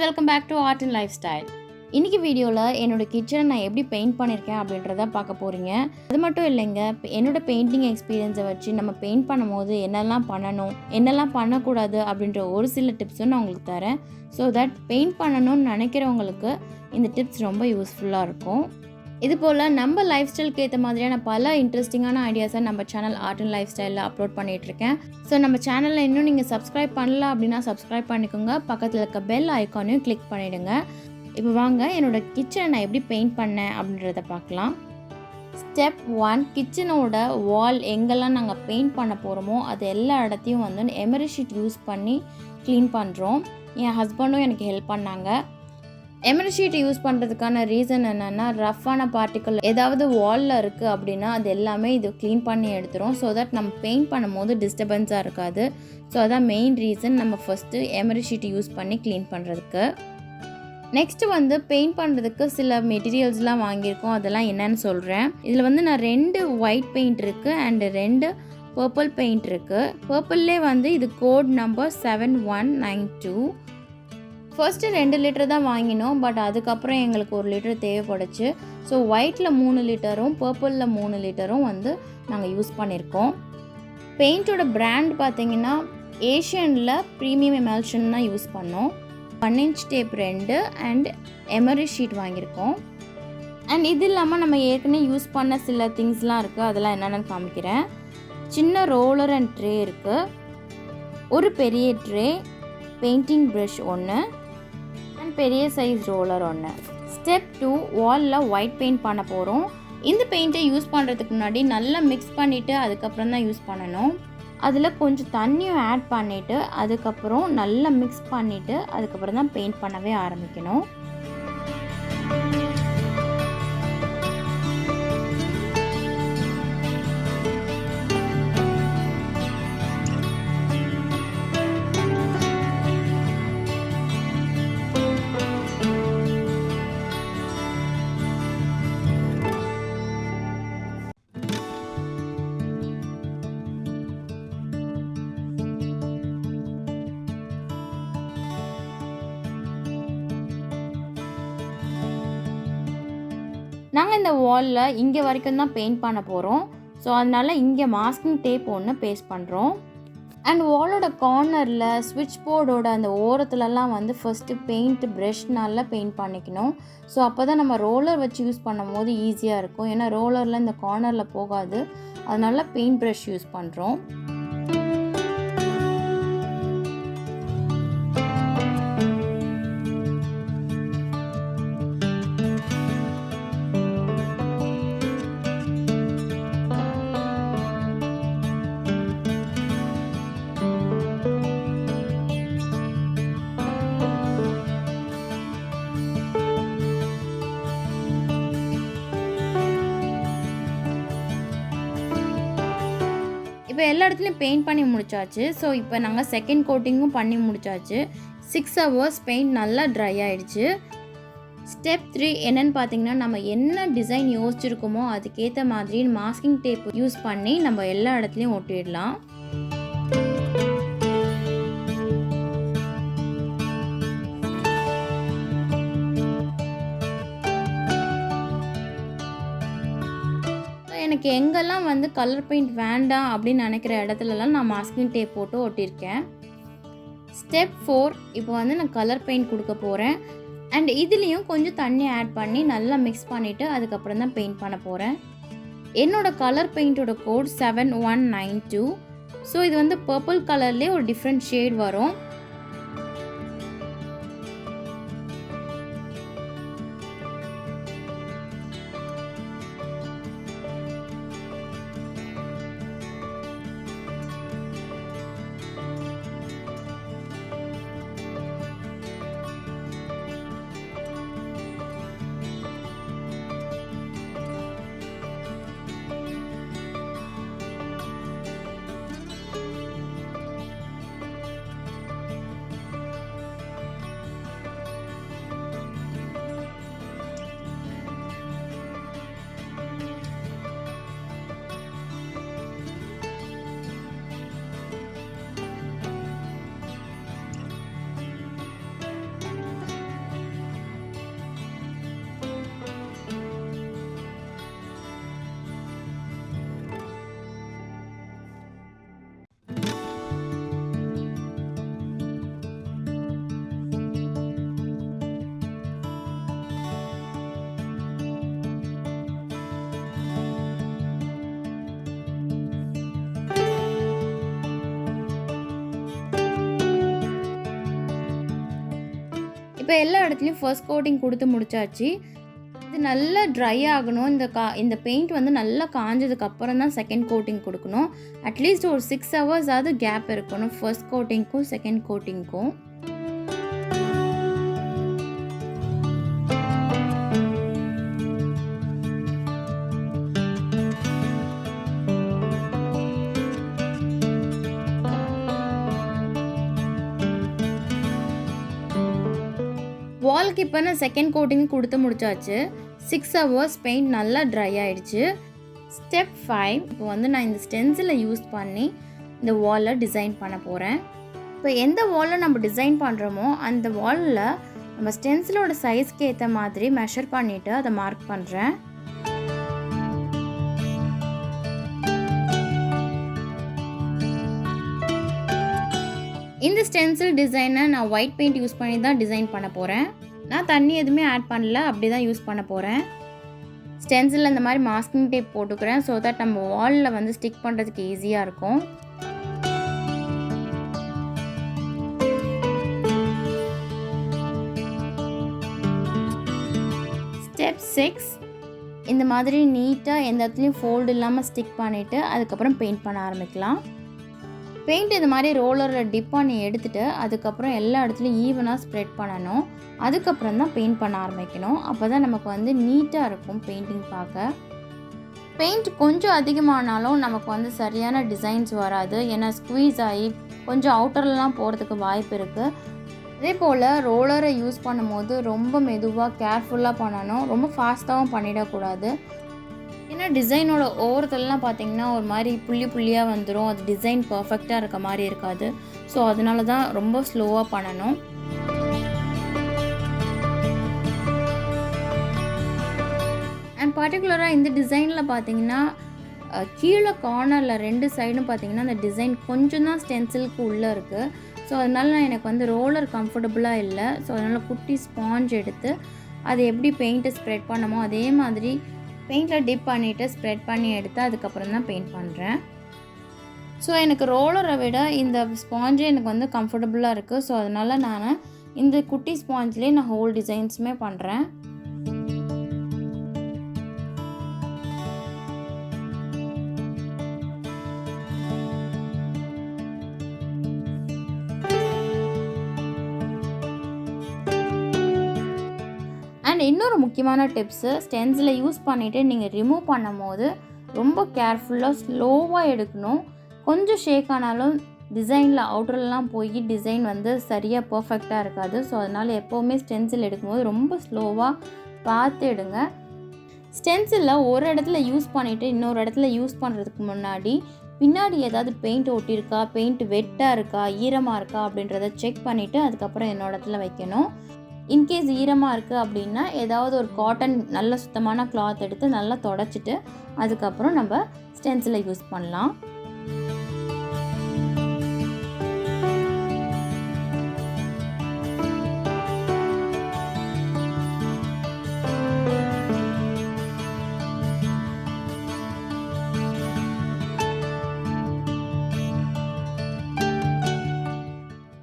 Welcome back to art and life style. இன்றைக்கி வீடியோவில் என்னோடய கிச்சனை நான் எப்படி பெயிண்ட் பண்ணியிருக்கேன் அப்படின்றத பார்க்க போகிறீங்க. அது மட்டும் இல்லைங்க, என்னோடய பெயிண்டிங் எக்ஸ்பீரியன்ஸை வச்சு நம்ம பெயிண்ட் பண்ணும்போது என்னெல்லாம் பண்ணணும், என்னெல்லாம் பண்ணக்கூடாது அப்படின்ற ஒரு சில டிப்ஸும் நான் உங்களுக்கு தரேன். ஸோ தட் பெயிண்ட் பண்ணணும்னு நினைக்கிறவங்களுக்கு இந்த டிப்ஸ் ரொம்ப யூஸ்ஃபுல்லாக இருக்கும். இது போல் நம்ம லைஃப் ஸ்டைலுக்கு ஏற்ற மாதிரியான பல இன்ட்ரெஸ்டிங்கான ஐடியாஸை நம்ம சேனல் ஆர்ட் அண்ட் லைஃப் ஸ்டைலில் அப்லோட் பண்ணிகிட்ருக்கேன். ஸோ நம்ம சேனலில் இன்னும் நீங்கள் சப்ஸ்கிரைப் பண்ணல அப்படின்னா சப்ஸ்கிரைப் பண்ணிக்கோங்க. பக்கத்தில் இருக்க பெல் ஐக்கானையும் கிளிக் பண்ணிவிடுங்க. இப்போ வாங்க என்னோடய கிச்சனை நான் எப்படி பெயிண்ட் பண்ணேன் அப்படின்றத பார்க்கலாம். ஸ்டெப் 1, கிச்சனோட வால் எங்கெல்லாம் நாங்கள் பெயிண்ட் பண்ண போகிறோமோ அது எல்லா இடத்தையும் வந்து எமரி ஷீட் யூஸ் பண்ணி க்ளீன் பண்ணுறோம். என் ஹஸ்பண்டும் எனக்கு ஹெல்ப் பண்ணாங்க. எமரி ஷீட் யூஸ் பண்ணுறதுக்கான ரீசன் என்னென்னா, ரஃப்பான பார்ட்டிக்கல் ஏதாவது வாலில் இருக்குது அப்படின்னா அது எல்லாமே இது க்ளீன் பண்ணி எடுத்துரும். ஸோ தட் நம்ம பெயிண்ட் பண்ணும்போது டிஸ்டர்பன்ஸாக இருக்காது. ஸோ அதான் மெயின் ரீசன் நம்ம ஃபஸ்ட்டு எமரி ஷீட் யூஸ் பண்ணி க்ளீன் பண்ணுறதுக்கு. நெக்ஸ்ட்டு வந்து பெயிண்ட் பண்ணுறதுக்கு சில மெட்டீரியல்ஸ்லாம் வாங்கியிருக்கோம். அதெல்லாம் என்னென்னு சொல்கிறேன். இதில் வந்து நான் 2 ஒயிட் பெயிண்ட் இருக்குது அண்டு 2 பர்பிள் பெயிண்ட் இருக்குது. பர்பிள்லே வந்து இது கோட் நம்பர் 7192. ஃபர்ஸ்ட்டு 2 லிட்டர் தான் வாங்கினோம். பட் அதுக்கப்புறம் எங்களுக்கு 1 லிட்டர் தேவைப்படுச்சு. ஸோ ஒயிட்டில் 3 லிட்டரும் பர்பிளில் 3 லிட்டரும் வந்து நாங்கள் யூஸ் பண்ணியிருக்கோம். பெயிண்ட்டோட பிராண்ட் பார்த்திங்கன்னா ஏஷியனில் ப்ரீமியம் எமல்ஷன் தான் யூஸ் பண்ணோம். 1 inch tape 2 and emery sheet வாங்கியிருக்கோம். அண்ட் இது இல்லாமல் நம்ம ஏற்கனவே யூஸ் பண்ண சில திங்ஸ்லாம் இருக்குது. அதெல்லாம் என்னென்னு காமிக்கிறேன். சின்ன ரோலர் அண்ட் ட்ரே இருக்குது. ஒரு பெரிய ட்ரே, பெயிண்டிங் ப்ரஷ் 1 அண்ட் பெரிய சைஸ் ரோலர் 1. ஸ்டெப் 2, வாலில் ஒயிட் பெயிண்ட் பண்ண போகிறோம். இந்த பெயிண்ட்டை யூஸ் பண்ணுறதுக்கு முன்னாடி நல்லா மிக்ஸ் பண்ணிவிட்டு அதுக்கப்புறம் தான் யூஸ் பண்ணணும். அதில் கொஞ்சம் தண்ணியும் ஆட் பண்ணிவிட்டு அதுக்கப்புறம் நல்லா மிக்ஸ் பண்ணிவிட்டு அதுக்கப்புறம் தான் பெயிண்ட் பண்ணவே ஆரம்பிக்கணும். நாங்கள் இந்த வாலில் இங்கே வரைக்கும் தான் பெயிண்ட் பண்ண போகிறோம். ஸோ அதனால் இங்கே மாஸ்கிங் டேப் ஒன்று பேஸ்ட் பண்ணுறோம். அண்ட் வாலோட கார்னரில் ஸ்விட்ச் போர்டோட அந்த ஓரத்துலலாம் வந்து ஃபஸ்ட்டு பெயிண்ட் ப்ரஷ்னால பெயிண்ட் பண்ணிக்கணும். ஸோ அப்போ தான் நம்ம ரோலர் வச்சு யூஸ் பண்ணும் போது ஈஸியாக இருக்கும். ஏன்னா ரோலரில் இந்த கார்னரில் போகாது. அதனால பெயிண்ட் ப்ரஷ் யூஸ் பண்ணுறோம். இப்போ எல்லா இடத்துலையும் பெயிண்ட் பண்ணி முடிச்சாச்சு. ஸோ இப்போ நாங்கள் செகண்ட் கோட்டிங்கும் பண்ணி முடிச்சாச்சு. 6 hours பெயிண்ட் நல்லா ட்ரை ஆகிடுச்சு. ஸ்டெப் 3 என்னென்னு பார்த்தீங்கன்னா, நம்ம என்ன டிசைன் யோசிச்சிருக்கோமோ அதுக்கேற்ற மாதிரி மாஸ்கிங் டேப் யூஸ் பண்ணி நம்ம எல்லா இடத்துலையும் ஒட்டிடலாம். எனக்கு எங்கெல்லாம் வந்து கலர் பெயிண்ட் வேண்டாம் அப்படின்னு நினைக்கிற இடத்துலலாம் நான் மாஸ்கிங் டேப் போட்டு ஒட்டியிருக்கேன். ஸ்டெப் 4, இப்போ வந்து நான் கலர் பெயிண்ட் கொடுக்க போகிறேன். அண்ட் இதுலேயும் கொஞ்சம் தண்ணி ஆட் பண்ணி நல்லா மிக்ஸ் பண்ணிவிட்டு அதுக்கப்புறம் தான் பெயிண்ட் பண்ண போகிறேன். என்னோடய கலர் பெயிண்ட்டோட கோட் 7192. ஸோ இது வந்து பர்பிள் கலர்லேயே ஒரு டிஃப்ரெண்ட் ஷேட் வரும். இப்போ எல்லா இடத்துலையும் ஃபர்ஸ்ட் கோட்டிங் கொடுத்து முடிச்சாச்சு. இது நல்லா ட்ரை ஆகணும். இந்த பெயிண்ட் வந்து நல்லா காஞ்சதுக்கு அப்புறம் தான் செகண்ட் கோட்டிங் கொடுக்கணும். அட்லீஸ்ட் ஒரு 6 ஹவர்ஸாவது கேப் இருக்கணும் ஃபர்ஸ்ட் கோட்டிங்க்கும் செகண்ட் கோட்டிங்க்கும். வால்க்கு இப்போ நான் செகண்ட் கோட்டிங் கொடுத்து முடிச்சாச்சு. 6 ஹவர்ஸ் பெயிண்ட் நல்லா ட்ரை ஆகிடுச்சு. ஸ்டெப் 5 இப்போ வந்து நான் இந்த ஸ்டென்சிலை யூஸ் பண்ணி இந்த வாலில் டிசைன் பண்ண போகிறேன். இப்போ எந்த வாலில் நம்ம டிசைன் பண்ணுறோமோ அந்த வாலில் நம்ம ஸ்டென்சிலோட சைஸ்க்கு ஏற்ற மாதிரி மெஷர் பண்ணிவிட்டு அதை மார்க் பண்ணுறேன். இந்த ஸ்டென்சில் டிசைனை நான் ஒயிட் பெயிண்ட் யூஸ் பண்ணி தான் டிசைன் பண்ண போகிறேன். நான் தண்ணி எதுவுமே ஆட் பண்ணல, அப்படி தான் யூஸ் பண்ண போகிறேன். ஸ்டென்சிலில் இந்த மாதிரி மாஸ்கிங் டேப் போட்டுக்கிறேன், ஸோ தட் நம்ம வாலில் வந்து ஸ்டிக் பண்ணுறதுக்கு ஈஸியாக இருக்கும். ஸ்டெப் 6 இந்த மாதிரி நீட்டாக எந்த இடத்துலையும் ஃபோல்டு இல்லாமல் ஸ்டிக் பண்ணிவிட்டு அதுக்கப்புறம் பெயிண்ட் பண்ண ஆரம்பிக்கலாம். பெயிண்ட் இந்த மாதிரி ரோலரில் டிப் பண்ணி எடுத்துகிட்டு அதுக்கப்புறம் எல்லா இடத்துலையும் ஈவனாக ஸ்ப்ரெட் பண்ணணும். அதுக்கப்புறம் தான் பெயிண்ட் பண்ண ஆரம்பிக்கணும். அப்போ தான் நமக்கு வந்து நீட்டாக இருக்கும் பெயிண்டிங் பார்க்க. பெயிண்ட் கொஞ்சம் அதிகமானாலும் நமக்கு வந்து சரியான டிசைன்ஸ் வராது. ஏன்னா ஸ்குவீஸ் ஆகி கொஞ்சம் அவுட்டர்லாம் போகிறதுக்கு வாய்ப்பு இருக்குது. அதே போல் ரோலரை யூஸ் பண்ணும்போது ரொம்ப மெதுவாக கேர்ஃபுல்லாக பண்ணணும். ரொம்ப ஃபாஸ்ட்டாகவும் பண்ணிடக்கூடாது. ஏன்னா டிசைனோட ஓரத்துலலாம் பார்த்திங்கன்னா ஒரு மாதிரி புள்ளி புள்ளியாக வந்துடும். அது டிசைன் பர்ஃபெக்டாக இருக்க மாதிரி இருக்காது. ஸோ அதனால தான் ரொம்ப ஸ்லோவாக பண்ணணும். அண்ட் பர்டிகுலராக இந்த டிசைனில் பார்த்திங்கன்னா கீழே கார்னரில் 2 சைடும் பார்த்திங்கன்னா அந்த டிசைன் கொஞ்சம் தான் ஸ்டென்சிலுக்கு உள்ளே இருக்குது. ஸோ அதனால எனக்கு வந்து ரோலர் கம்ஃபர்டபுளாக இல்லை. ஸோ அதனால் குட்டி ஸ்பாஞ்ச் எடுத்து அது எப்படி பெயிண்ட்டை ஸ்ப்ரெட் பண்ணமோ அதே மாதிரி பெயிண்டில் டிப் பண்ணிவிட்டு ஸ்ப்ரெட் பண்ணி எடுத்து அதுக்கப்புறம் தான் பெயிண்ட் பண்ணுறேன். ஸோ எனக்கு ரோலரை விட இந்த ஸ்பாஞ்சே எனக்கு வந்து கம்ஃபர்டபுளாக இருக்குது. ஸோ அதனால் நான் இந்த குட்டி ஸ்பாஞ்ச்லேயே நான் ஹோல் டிசைன்ஸுமே பண்ணுறேன். அண்ட் இன்னொரு முக்கியமான டிப்ஸு, ஸ்டென்சிலை யூஸ் பண்ணிவிட்டு நீங்கள் ரிமூவ் பண்ணும் போது ரொம்ப கேர்ஃபுல்லாக ஸ்லோவாக எடுக்கணும். கொஞ்சம் ஷேக் ஆனாலும் டிசைனில் அவுட்டர்லாம் போய் டிசைன் வந்து சரியாக பர்ஃபெக்டாக இருக்காது. ஸோ அதனால் எப்போவுமே ஸ்டென்சில் எடுக்கும்போது ரொம்ப ஸ்லோவாக பார்த்து எடுங்க. ஸ்டென்சிலில் ஒரு இடத்துல யூஸ் பண்ணிவிட்டு இன்னொரு இடத்துல யூஸ் பண்ணுறதுக்கு முன்னாடி பின்னாடி ஏதாவது பெயிண்ட் ஒட்டியிருக்கா, பெயிண்ட் வெட்டாக இருக்கா, ஈரமாக இருக்கா அப்படின்றத செக் பண்ணிவிட்டு அதுக்கப்புறம் என்னோட இடத்துல வைக்கணும். இன்கேஸ் ஈரமாக இருக்குது அப்படின்னா ஏதாவது ஒரு காட்டன் நல்ல சுத்தமான கிளாத் எடுத்து நல்லா தொடச்சிட்டு அதுக்கப்புறம் நம்ம ஸ்டென்சிலை யூஸ் பண்ணலாம்.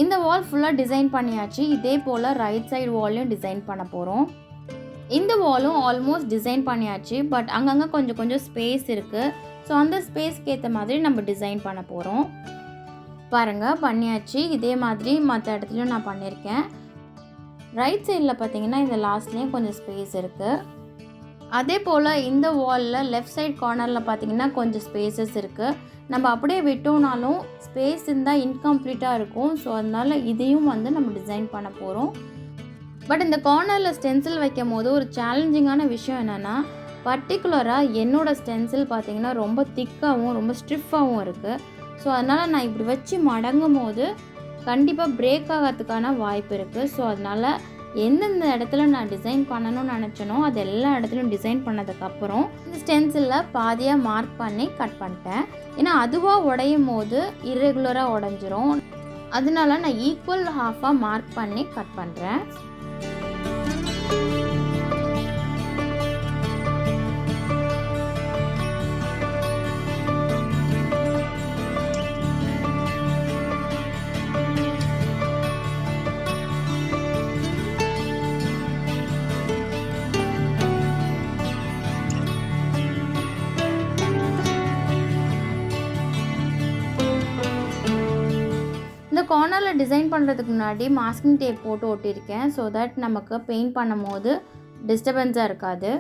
இந்த வால் ஃபுல்லாக டிசைன் பண்ணியாச்சு. இதே போல் ரைட் சைடு வால்லையும் டிசைன் பண்ண போகிறோம். இந்த வாலும் ஆல்மோஸ்ட் டிசைன் பண்ணியாச்சு. பட் அங்கங்கே கொஞ்சம் கொஞ்சம் ஸ்பேஸ் இருக்குது. ஸோ அந்த ஸ்பேஸ்க்கு ஏற்ற மாதிரி நம்ம டிசைன் பண்ண போகிறோம். பாருங்கள், பண்ணியாச்சு. இதே மாதிரி மற்ற இடத்துலையும் நான் பண்ணியிருக்கேன். ரைட் சைடில் பார்த்தீங்கன்னா இந்த லாஸ்ட்லேயும் கொஞ்சம் ஸ்பேஸ் இருக்குது. அதே போல் இந்த வாலில் லெஃப்ட் சைட் கார்னரில் பார்த்தீங்கன்னா கொஞ்சம் ஸ்பேசஸ் இருக்குது. நம்ம அப்படியே விட்டோம்னாலும் ஸ்பேஸ் இருந்தால் இன்கம்ப்ளீட்டாக இருக்கும். ஸோ அதனால் இதையும் வந்து நம்ம டிசைன் பண்ண போகிறோம். பட் இந்த கார்னரில் ஸ்டென்சில் வைக்கும் போது ஒரு சேலஞ்சிங்கான விஷயம் என்னென்னா, பர்டிகுலராக என்னோடய ஸ்டென்சில் பார்த்திங்கன்னா ரொம்ப திக்காகவும் ரொம்ப ஸ்டிஃபாகவும் இருக்குது. ஸோ அதனால் நான் இப்படி வச்சு மடங்கும் போது கண்டிப்பாக பிரேக் ஆகிறதுக்கான வாய்ப்பு இருக்குது. ஸோ அதனால் எந்தெந்த இடத்துல நான் டிசைன் பண்ணணும்னு நினச்சனோ அது எல்லா இடத்துலையும் டிசைன் பண்ணதுக்கப்புறம் இந்த ஸ்டென்சிலில் பாதியாக மார்க் பண்ணி கட் பண்ணிட்டேன். ஏன்னா அதுவாக உடையும் போது இர்ரெகுலராக உடஞ்சிரும். அதனால நான் ஈக்குவல் ஹாஃபாக மார்க் பண்ணி கட் பண்ணுறேன். கார்னரில் டிசைன் பண்ணுறதுக்கு முன்னாடி மாஸ்கிங் டேப் போட்டு ஒட்டியிருக்கேன். ஸோ தட் நமக்கு பெயிண்ட் பண்ணும் போது டிஸ்டர்பன்ஸாக இருக்காது.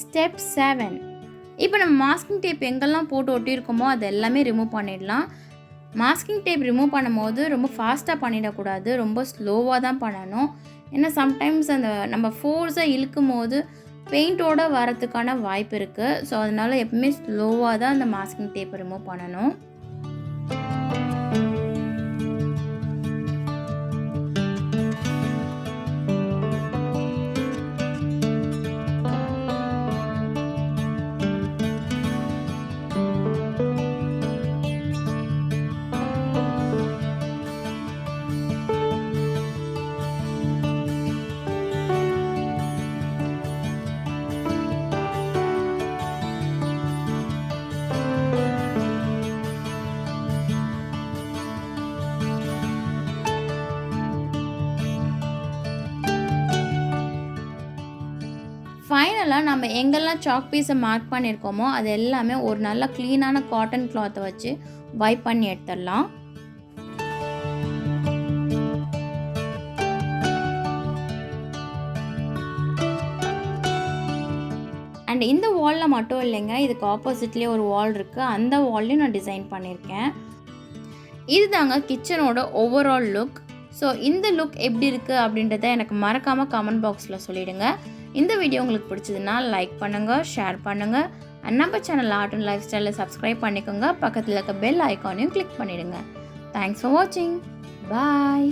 ஸ்டெப் 7. இப்போ நம்ம மாஸ்கிங் டேப் எங்கெல்லாம் போட்டு ஒட்டியிருக்கோமோ அது எல்லாமே ரிமூவ் பண்ணிடலாம். மாஸ்கிங் டேப் ரிமூவ் பண்ணும்போது ரொம்ப ஃபாஸ்ட்டாக பண்ணிடக்கூடாது, ரொம்ப ஸ்லோவாக தான் பண்ணணும். ஏன்னா சம்டைம்ஸ் அந்த நம்ம ஃபோர்ஸாக இழுக்கும் போது பெயிண்டோடு வரத்துக்கான வாய்ப்பு இருக்குது. ஸோ அதனால் எப்பவுமே ஸ்லோவாக தான் அந்த மாஸ்கிங் டேப்பை ரிமூவ் பண்ணணும். ஃபைனலாக நம்ம எங்கெல்லாம் சாக் பீஸை மார்க் பண்ணியிருக்கோமோ அது எல்லாமே ஒரு நல்ல க்ளீனான காட்டன் கிளாத்தை வச்சு வைப் பண்ணி எடுத்துடலாம். அண்ட் இந்த வாலில் மட்டும் இல்லைங்க, இதுக்கு ஆப்போசிட்லேயே ஒரு வால் இருக்குது. அந்த வால்லையும் நான் டிசைன் பண்ணியிருக்கேன். இதுதாங்க கிச்சனோட ஓவரால் லுக். ஸோ இந்த லுக் எப்படி இருக்குது அப்படின்றத எனக்கு மறக்காமல் கமெண்ட் பாக்ஸில் சொல்லிவிடுங்க. இந்த வீடியோ உங்களுக்கு பிடிச்சதுன்னா லைக் பண்ணுங்கள், ஷேர் பண்ணுங்கள். அண்ட் நம்ம சேனல் ஆர்ட் அண்ட் லைஃப் ஸ்டைலில் சப்ஸ்கிரைப் பண்ணிக்கோங்க. பக்கத்தில் இருக்க பெல் ஐக்கானையும் கிளிக் பண்ணிவிடுங்க. தேங்க்ஸ் ஃபார் வாட்சிங். பாய்.